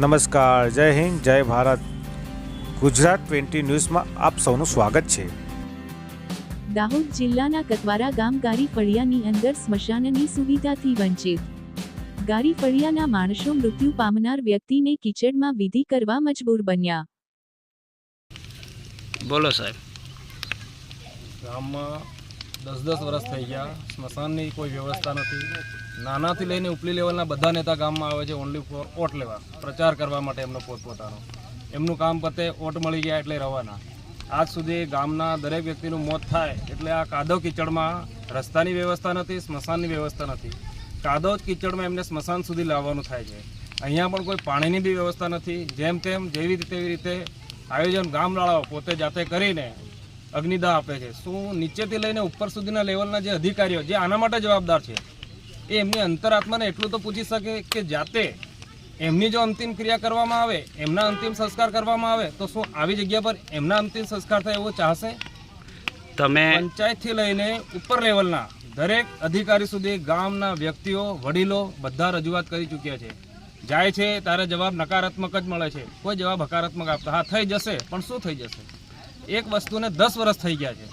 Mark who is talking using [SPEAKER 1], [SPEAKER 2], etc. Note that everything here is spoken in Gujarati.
[SPEAKER 1] નમસ્કાર, જય હિન્દ, જય ભારત. ગુજરાત 20 ન્યૂઝમાં આપ સૌનું સ્વાગત છે.
[SPEAKER 2] દાહોદ જિલ્લાના કતવારા ગામ ગારી ફળિયાની અંદર સ્મશાનની સુવિધાથી વંચિત. ગારી ફળિયાના માણસો મૃત્યુ પામનાર વ્યક્તિને કિચડમાં વિધિ કરવા મજબૂર બન્યા.
[SPEAKER 3] બોલો સાહેબ.
[SPEAKER 4] ગામમાં 10 વર્ષ થઈ ગયા, સ્મશાનની કોઈ વ્યવસ્થા નથી. નાનાથી લઈને ઉપલી લેવલના બધા નેતા ગામમાં આવે છે ઓનલી ફોર ઓટ લેવા, પ્રચાર કરવા માટે એમનો પોતપોતાનો. એમનું કામ પતે, ઓટ મળી ગયા એટલે રવાના. આજ સુધી ગામના દરેક વ્યક્તિનું મોત થાય એટલે આ કાદવ કીચડમાં રસ્તાની વ્યવસ્થા નથી, સ્મશાનની વ્યવસ્થા નથી. કાદવ કીચડમાં એમને સ્મશાન સુધી લાવવાનું થાય છે. અહીંયા પણ કોઈ પાણીની બી વ્યવસ્થા નથી. જેમ તેમ જેવી રીતે એવી રીતે આયોજન ગામવાળાઓ પોતે જાતે કરીને અગ્નિદાહ આપે છે. શું નીચેથી લઈને ઉપર સુધીના લેવલના જે અધિકારીઓ જે આના માટે જવાબદાર છે એ એમની અંતરાત્માને એટલું તો પૂછી શકે કે જાતે એમની જો અંતિમ ક્રિયા કરવામાં આવે, એમના અંતિમ સંસ્કાર કરવામાં આવે તો શું આવી જગ્યા પર એમના અંતિમ સંસ્કાર થાય એવું ચાહશે?
[SPEAKER 3] તમે
[SPEAKER 4] પંચાયતથી લઈને ઉપર લેવલના દરેક અધિકારી સુધી ગામના વ્યક્તિઓ, વડીલો બધા રજૂઆત કરી ચૂક્યા છે. જાય છે ત્યારે જવાબ નકારાત્મક જ મળે છે, કોઈ જવાબ હકારાત્મક આપતા. હા થઈ જશે, પણ શું થઈ જશે? એક વસ્તુને 10 વર્ષ થઈ ગયા છે.